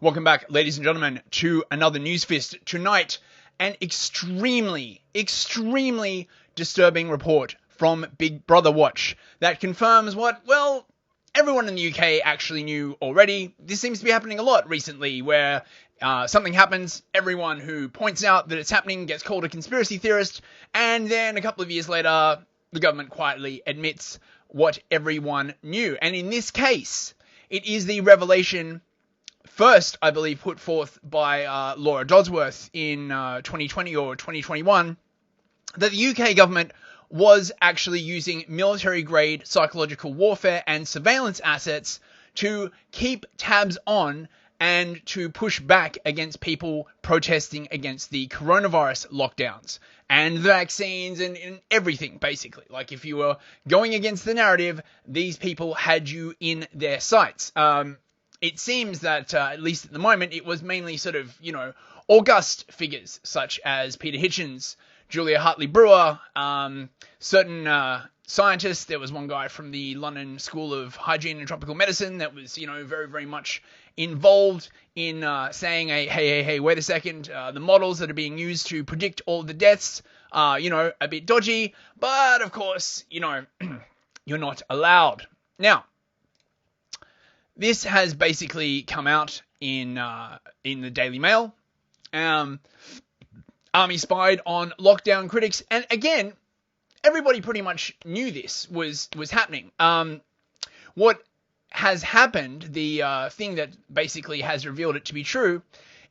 Welcome back, ladies and gentlemen, to another News Fist. Tonight, an extremely disturbing report from Big Brother Watch that confirms what, well, everyone in the UK actually knew already. This seems to be happening a lot recently, where something happens, everyone who points out that it's happening gets called a conspiracy theorist, and then a couple of years later, the government quietly admits what everyone knew. And in this case, it is the revelation first, I believe, put forth by Laura Dodsworth in 2020 or 2021, that the UK government was actually using military-grade psychological warfare and surveillance assets to keep tabs on and to push back against people protesting against the coronavirus lockdowns and the vaccines and everything, basically. Like, if you were going against the narrative, these people had you in their sights. It seems that, at least at the moment, it was mainly sort of, august figures such as Peter Hitchens, Julia Hartley-Brewer, certain scientists. There was one guy from the London School of Hygiene and Tropical Medicine that was, very, very much involved in saying, hey, wait a second, the models that are being used to predict all the deaths are, a bit dodgy, but of course, you're not allowed. Now, this has basically come out in the Daily Mail. Army spied on lockdown critics, and again, everybody pretty much knew this was happening. What has happened, the thing that basically has revealed it to be true,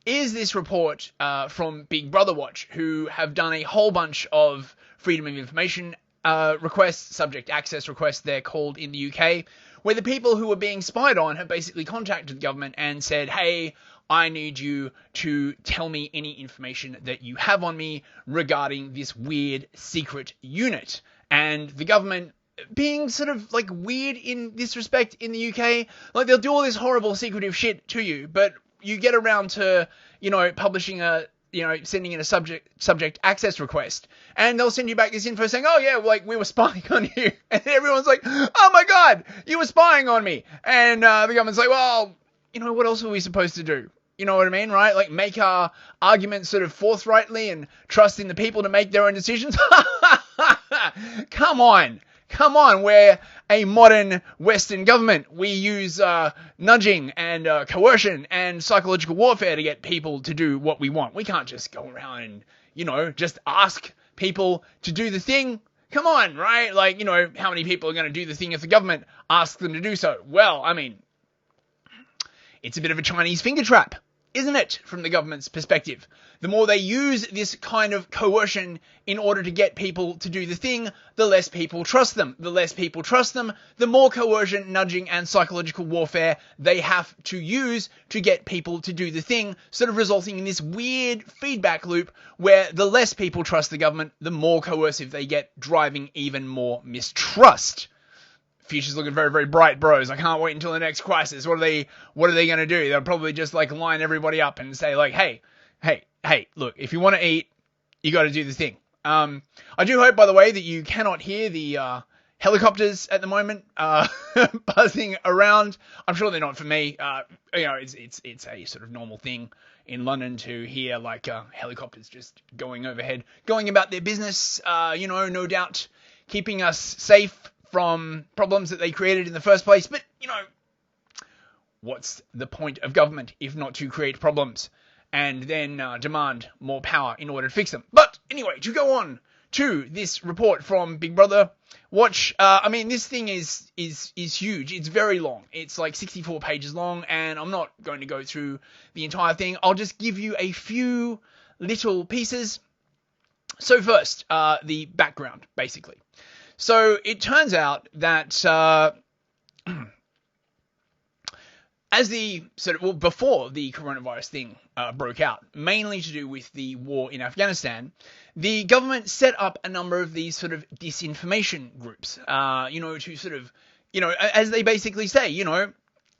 is this report from Big Brother Watch, who have done a whole bunch of freedom of information requests, subject access requests they're called in the UK, where the people who were being spied on have basically contacted the government and said, hey, I need you to tell me any information that you have on me regarding this weird secret unit. And the government, being sort of like weird in this respect in the UK, like they'll do all this horrible secretive shit to you, but you get around to, publishing sending in a subject access request, and they'll send you back this info saying, oh yeah, like we were spying on you, and everyone's like, oh my god, you were spying on me, and the government's like, well, what else were we supposed to do? You know what I mean, right? Like, make our arguments sort of forthrightly and trust in the people to make their own decisions? Come on, we're a modern Western government. We use nudging and coercion and psychological warfare to get people to do what we want. We can't just go around and, just ask people to do the thing. Come on, right? Like, how many people are going to do the thing if the government asks them to do so? Well, I mean, it's a bit of a Chinese finger trap, isn't it, from the government's perspective? The more they use this kind of coercion in order to get people to do the thing, the less people trust them. The less people trust them, the more coercion, nudging, and psychological warfare they have to use to get people to do the thing, sort of resulting in this weird feedback loop where the less people trust the government, the more coercive they get, driving even more mistrust. Future's looking very, very bright, bros. I can't wait until the next crisis. What are they going to do? They'll probably just line everybody up and say hey, look, if you want to eat, you got to do the thing. I do hope, by the way, that you cannot hear the helicopters at the moment buzzing around. I'm sure they're not for me. It's a sort of normal thing in London to hear helicopters just going overhead, going about their business. No doubt keeping us safe from problems that they created in the first place. But, what's the point of government if not to create problems and then demand more power in order to fix them? But anyway, to go on to this report from Big Brother Watch, this thing is huge. It's very long. It's like 64 pages long, and I'm not going to go through the entire thing. I'll just give you a few little pieces. So first, the background, basically. So it turns out that before the coronavirus thing broke out, mainly to do with the war in Afghanistan, the government set up a number of these sort of disinformation groups, to sort of, as they basically say,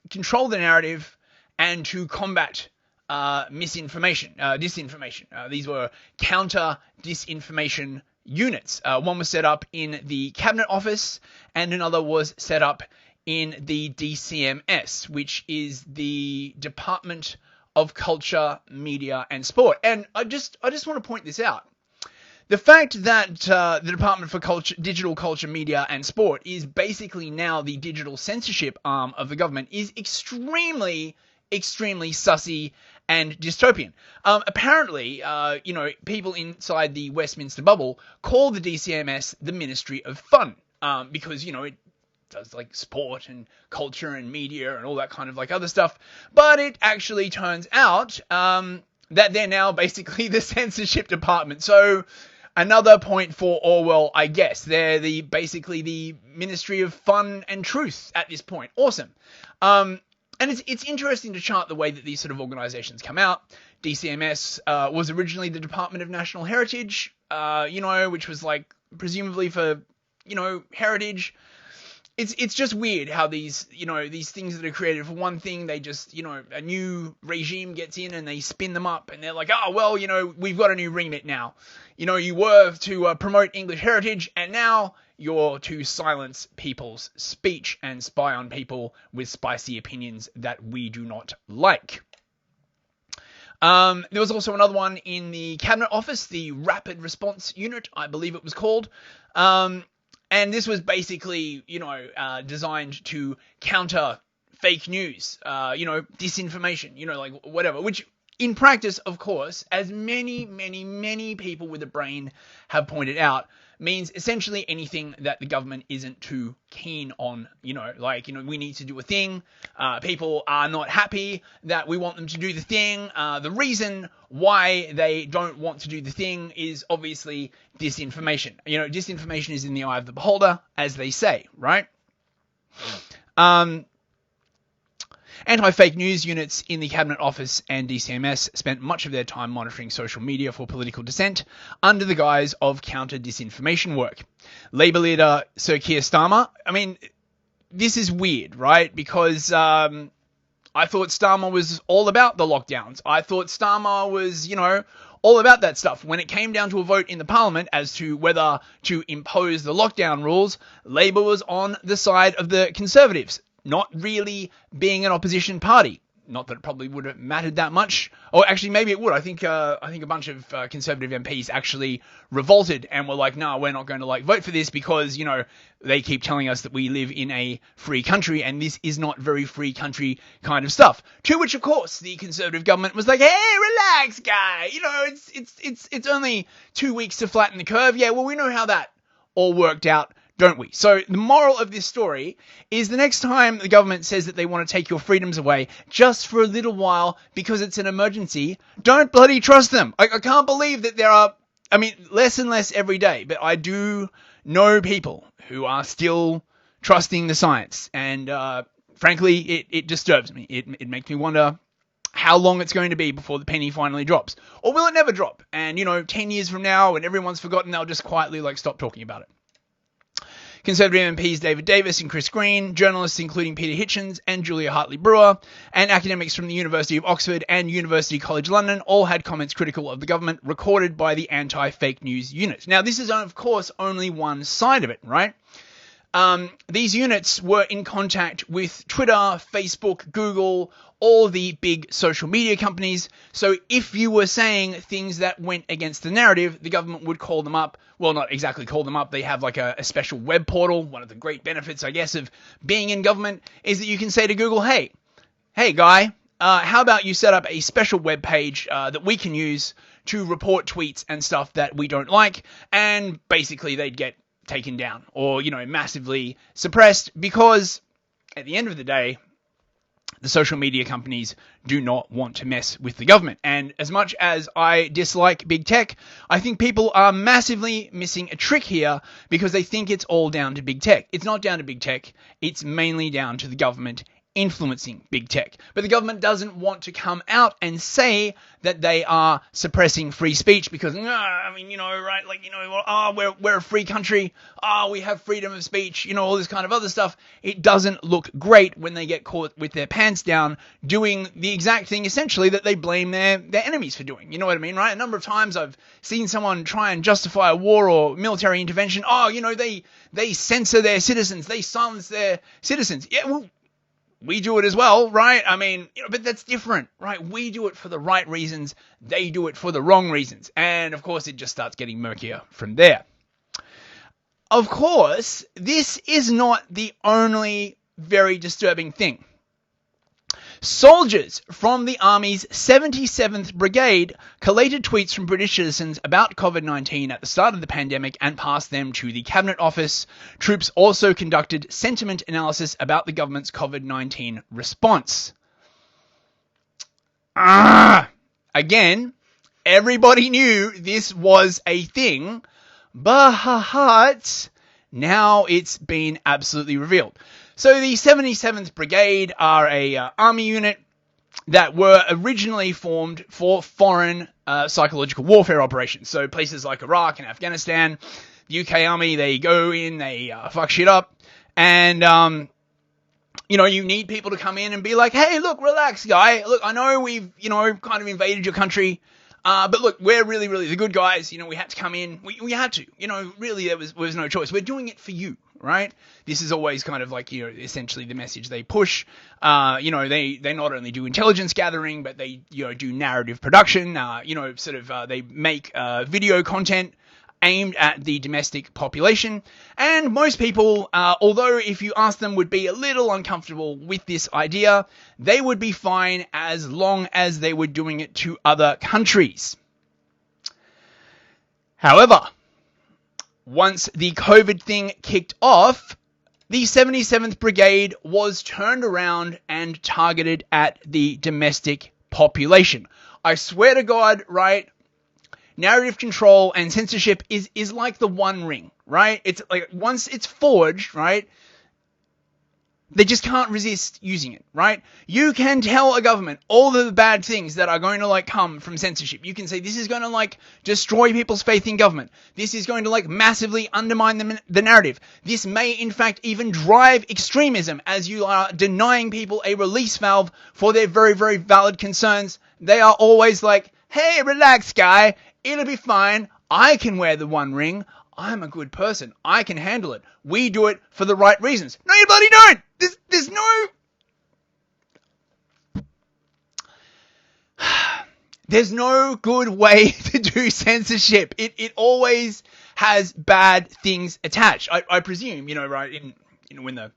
control the narrative and to combat disinformation. These were counter disinformation units. One was set up in the Cabinet Office, and another was set up in the DCMS, which is the Department of culture, media, and sport. And I just want to point this out. The fact that the Department for Digital Culture, Media and Sport is basically now the digital censorship arm of the government is extremely, extremely sussy and dystopian. Apparently, people inside the Westminster bubble call the DCMS the Ministry of Fun, because, it does like sport and culture and media and all that kind of like other stuff. But it actually turns out that they're now basically the censorship department. So another point for Orwell, I guess. They're basically the Ministry of Fun and Truth at this point. Awesome. And it's interesting to chart the way that these sort of organizations come out. DCMS was originally the Department of National Heritage, which was like presumably for, heritage. It's just weird how these things that are created for one thing, they just, a new regime gets in and they spin them up and they're like, oh, well, we've got a new remit now. You were to promote English heritage and now you're to silence people's speech and spy on people with spicy opinions that we do not like. There was also another one in the Cabinet Office, the Rapid Response Unit, I believe it was called. And this was basically, designed to counter fake news, disinformation, like whatever, which in practice, of course, as many, many, many people with a brain have pointed out, means essentially anything that the government isn't too keen on, we need to do a thing. People are not happy that we want them to do the thing. The reason why they don't want to do the thing is obviously disinformation. Disinformation is in the eye of the beholder, as they say, right? Anti-fake news units in the Cabinet Office and DCMS spent much of their time monitoring social media for political dissent under the guise of counter-disinformation work. Labour leader Sir Keir Starmer, this is weird, right? Because I thought Starmer was all about the lockdowns. I thought Starmer was, all about that stuff. When it came down to a vote in the Parliament as to whether to impose the lockdown rules, Labour was on the side of the Conservatives, not really being an opposition party. Not that it probably would have mattered that much. Or actually, maybe it would. I think a bunch of Conservative MPs actually revolted and were like, no, we're not going to vote for this because, they keep telling us that we live in a free country and this is not very free country kind of stuff. To which, of course, the Conservative government was like, hey, relax, guy. It's only 2 weeks to flatten the curve. Yeah, well, we know how that all worked out, don't we? So the moral of this story is the next time the government says that they want to take your freedoms away just for a little while because it's an emergency, don't bloody trust them. I can't believe that there are, less and less every day, but I do know people who are still trusting the science. And frankly, it disturbs me. It makes me wonder how long it's going to be before the penny finally drops. Or will it never drop? And, 10 years from now, when everyone's forgotten, they'll just quietly stop talking about it. Conservative MPs David Davis and Chris Green, journalists including Peter Hitchens and Julia Hartley-Brewer, and academics from the University of Oxford and University College London all had comments critical of the government recorded by the anti-fake news unit. Now, this is, of course, only one side of it, right? These units were in contact with Twitter, Facebook, Google, all the big social media companies. So if you were saying things that went against the narrative, the government would call them up. Well, not exactly call them up. They have a special web portal. One of the great benefits, I guess, of being in government is that you can say to Google, hey guy, how about you set up a special web page that we can use to report tweets and stuff that we don't like? And basically they'd get taken down or, massively suppressed because at the end of the day, the social media companies do not want to mess with the government. And as much as I dislike big tech, I think people are massively missing a trick here because they think it's all down to big tech. It's not down to big tech. It's mainly down to the government influencing big tech. But the government doesn't want to come out and say that they are suppressing free speech because, we're a free country. We have freedom of speech, all this kind of other stuff. It doesn't look great when they get caught with their pants down doing the exact thing, essentially, that they blame their enemies for doing. You know what I mean, right? A number of times I've seen someone try and justify a war or military intervention. They censor their citizens. They silence their citizens. Yeah, well, we do it as well, right? I mean, but that's different, right? We do it for the right reasons. They do it for the wrong reasons. And of course, it just starts getting murkier from there. Of course, this is not the only very disturbing thing. Soldiers from the Army's 77th Brigade collated tweets from British citizens about COVID-19 at the start of the pandemic and passed them to the Cabinet Office. Troops also conducted sentiment analysis about the government's COVID-19 response. Again, everybody knew this was a thing, but now it's been absolutely revealed. So the 77th Brigade are a army unit that were originally formed for foreign psychological warfare operations. So places like Iraq and Afghanistan, the UK Army, they go in, they fuck shit up, and you need people to come in and be like, hey, look, relax, guy. Look, I know we've kind of invaded your country. But look, we're really, really the good guys. We had to come in. We had to. Really, there was no choice. We're doing it for you, right? This is always kind of like, essentially the message they push. They not only do intelligence gathering, but they, do narrative production. They make video content aimed at the domestic population. And most people, although if you ask them would be a little uncomfortable with this idea, they would be fine as long as they were doing it to other countries. However, once the COVID thing kicked off, the 77th Brigade was turned around and targeted at the domestic population. I swear to God, right? Narrative control and censorship is like the One Ring, right? It's like once it's forged, right? They just can't resist using it, right? You can tell a government all of the bad things that are going to come from censorship. You can say this is going to destroy people's faith in government. This is going to massively undermine the narrative. This may in fact even drive extremism as you are denying people a release valve for their very, very valid concerns. They are always like, hey, relax, guy. It'll be fine. I can wear the One Ring. I'm a good person. I can handle it. We do it for the right reasons. No, you bloody don't. There's no... There's no good way to do censorship. It always has bad things attached. I presume, right, when the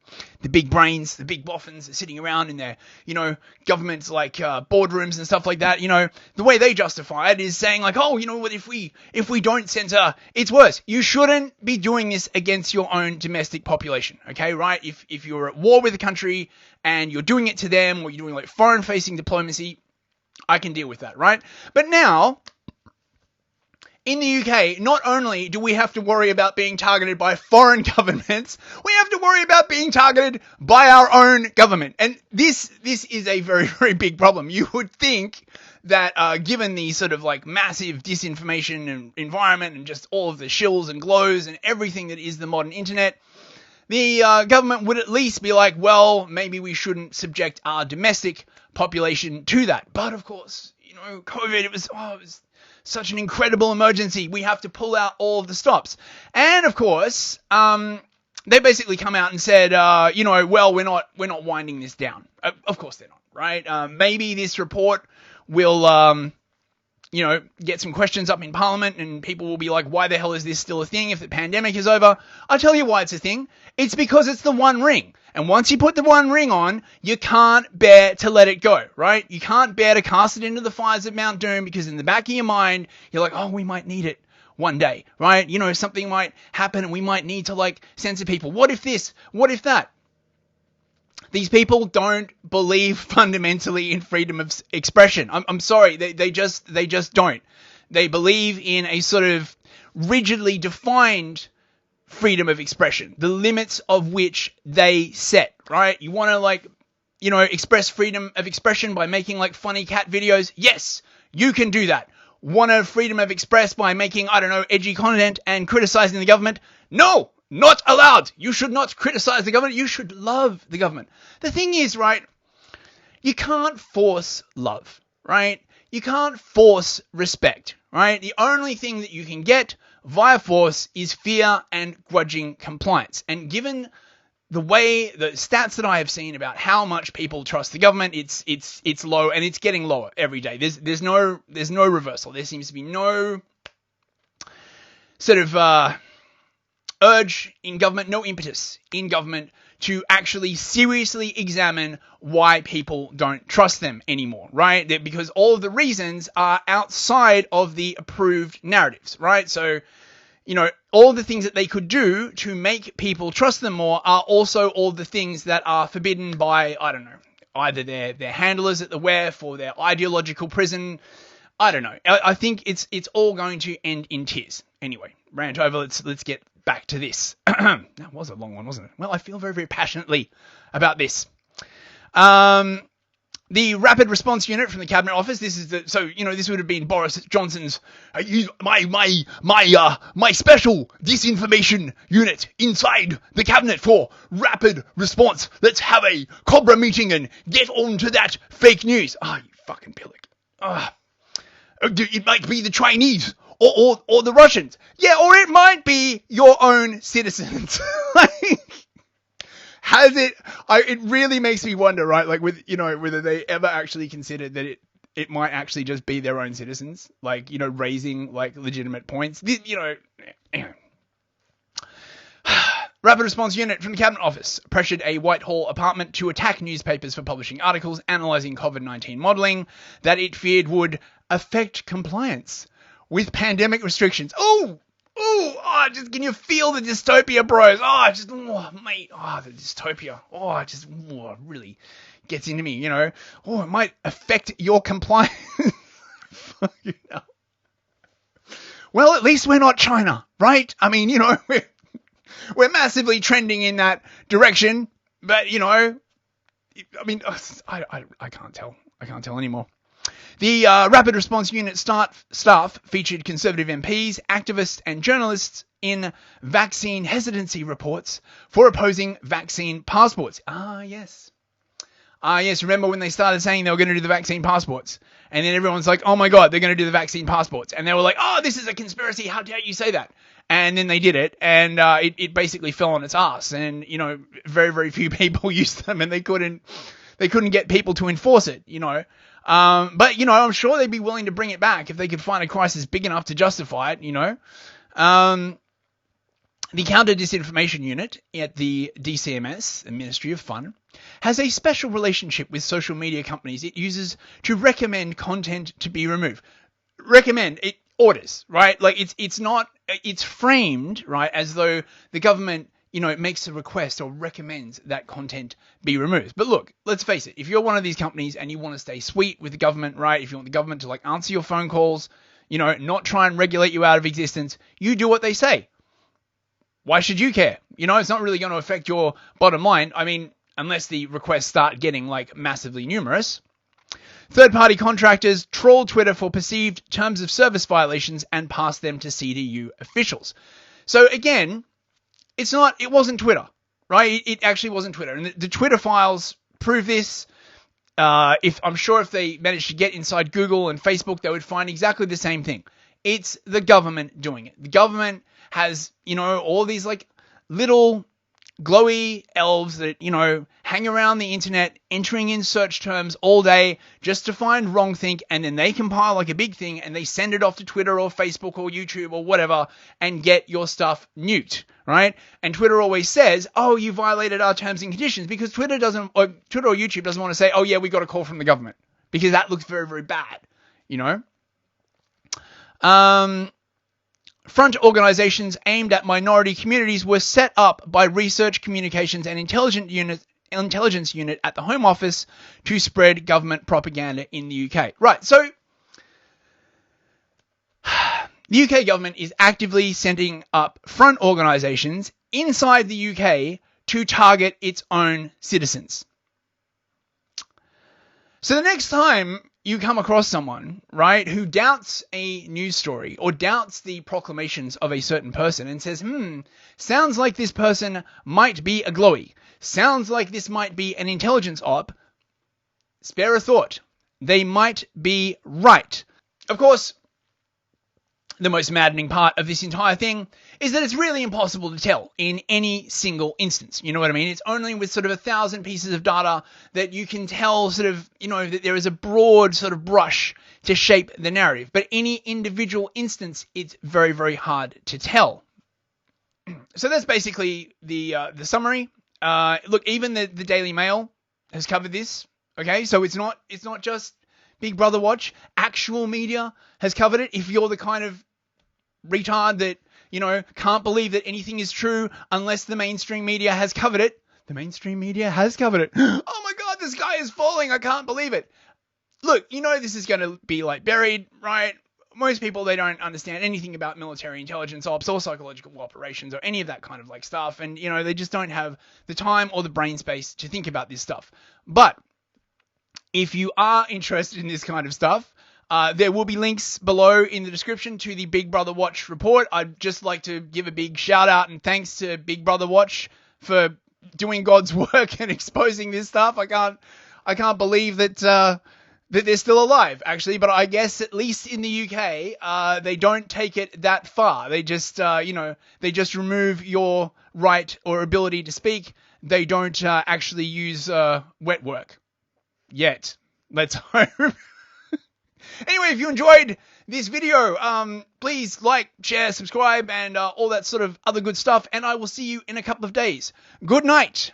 big brains, the big boffins are sitting around in their, governments boardrooms and stuff like that, the way they justify it is saying what, if we don't censor, it's worse. You shouldn't be doing this against your own domestic population, okay, right? If you're at war with a country and you're doing it to them or you're doing foreign facing diplomacy, I can deal with that, right? But now, in the UK, not only do we have to worry about being targeted by foreign governments, we have to worry about being targeted by our own government. And this is a very, very big problem. You would think that given the sort of massive disinformation and environment and just all of the shills and glows and everything that is the modern internet, the government would at least be like, well, maybe we shouldn't subject our domestic population to that. But of course, COVID, it was such an incredible emergency. We have to pull out all of the stops. And of course, they basically come out and said, well, we're not winding this down. Of course they're not, right? Maybe this report will, get some questions up in Parliament and people will be like, why the hell is this still a thing if the pandemic is over? I'll tell you why it's a thing. It's because it's the One Ring. And once you put the One Ring on, you can't bear to let it go, right? You can't bear to cast it into the fires of Mount Doom because in the back of your mind, you're like, oh, we might need it one day, right? Something might happen and we might need to censor people. What if this? What if that? These people don't believe fundamentally in freedom of expression. I'm sorry, they just don't. They believe in a sort of rigidly defined freedom of expression, the limits of which they set, right? You want to express freedom of expression by making funny cat videos? Yes, you can do that. Want to freedom of express by making, edgy content and criticizing the government? No, not allowed. You should not criticize the government. You should love the government. The thing is, right, you can't force love, right? You can't force respect, right? The only thing that you can get via force is fear and grudging compliance. And given the stats that I have seen about how much people trust the government, it's low, and it's getting lower every day. There's no reversal. There seems to be no sort of urge in government, no impetus in government to actually seriously examine why people don't trust them anymore, right? Because all of the reasons are outside of the approved narratives, right? So, all the things that they could do to make people trust them more are also all the things that are forbidden by, I don't know, either their handlers at the WEF or their ideological prison. I don't know. I think it's all going to end in tears. Anyway, rant over. Let's get back to this. That was a long one, wasn't it? Well, I feel very, very passionately about this. The Rapid Response Unit from the Cabinet Office. This is this would have been Boris Johnson's my special disinformation unit inside the cabinet for rapid response. Let's have a Cobra meeting and get on to that fake news. You fucking pillock. It might be the Chinese or the Russians. Yeah, or it might be your own citizens. It really makes me wonder, right? Like whether they ever actually considered that it might actually just be their own citizens, raising legitimate points. Anyway. Rapid Response Unit from the Cabinet Office pressured a Whitehall apartment to attack newspapers for publishing articles analysing COVID-19 modelling that it feared would affect compliance with pandemic restrictions. Just can you feel the dystopia, bros? The dystopia. It really gets into me, it might affect your compliance. Well, at least we're not China, right? I mean, we're massively trending in that direction, but, I can't tell. I can't tell anymore. The Rapid Response Unit staff featured Conservative MPs, activists and journalists in vaccine hesitancy reports for opposing vaccine passports. Yes. Remember when they started saying they were going to do the vaccine passports? And then everyone's like, oh my God, they're going to do the vaccine passports. And they were like, this is a conspiracy. How dare you say that? And then they did it, and it basically fell on its ass. And, very, very few people used them, and they couldn't get people to enforce it, But, I'm sure they'd be willing to bring it back if they could find a crisis big enough to justify it, The Counter-Disinformation Unit at the DCMS, the Ministry of Fun, has a special relationship with social media companies it uses to recommend content to be removed. Recommend, it orders, right? It's framed, right, as though the government makes a request or recommends that content be removed. But look, let's face it. If you're one of these companies and you want to stay sweet with the government, right? If you want the government to answer your phone calls, not try and regulate you out of existence, you do what they say. Why should you care? It's not really going to affect your bottom line. I mean, unless the requests start getting massively numerous. Third-party contractors troll Twitter for perceived terms of service violations and pass them to CDU officials. So again, it wasn't Twitter, right? It actually wasn't Twitter. And the Twitter files prove this. I'm sure if they managed to get inside Google and Facebook, they would find exactly the same thing. It's the government doing it. The government has, all these little glowy elves that, hang around the internet, entering in search terms all day just to find wrongthink, and then they compile a big thing and they send it off to Twitter or Facebook or YouTube or whatever and get your stuff nuked, right? And Twitter always says, you violated our terms and conditions, because Twitter or YouTube doesn't want to say, we got a call from the government, because that looks very, very bad, Front organizations aimed at minority communities were set up by Research, Communications and Intelligence Unit at the Home Office to spread government propaganda in the UK. Right, so the UK government is actively setting up front organizations inside the UK to target its own citizens. So the next time you come across someone, right, who doubts a news story or doubts the proclamations of a certain person and says, sounds like this person might be a glowy, sounds like this might be an intelligence op, spare a thought. They might be right. Of course, the most maddening part of this entire thing is that it's really impossible to tell in any single instance. You know what I mean? It's only with sort of 1,000 pieces of data that you can tell sort of, that there is a broad sort of brush to shape the narrative. But any individual instance, it's very, very hard to tell. So that's basically the summary. Look, even the Daily Mail has covered this. Okay, so it's not just Big Brother Watch. Actual media has covered it. If you're the kind of retard that, can't believe that anything is true unless the mainstream media has covered it. The mainstream media has covered it. Oh my God, the sky is falling. I can't believe it. Look, this is going to be like buried, right? Most people, they don't understand anything about military intelligence ops or psychological operations or any of that kind of like stuff. And, they just don't have the time or the brain space to think about this stuff. But if you are interested in this kind of stuff, there will be links below in the description to the Big Brother Watch report. I'd just like to give a big shout out and thanks to Big Brother Watch for doing God's work and exposing this stuff. I can't believe that that they're still alive, actually. But I guess at least in the UK, they don't take it that far. They just, they just remove your right or ability to speak. They don't actually use wet work yet. Let's hope. Anyway, if you enjoyed this video, please like, share, subscribe, and all that sort of other good stuff. And I will see you in a couple of days. Good night.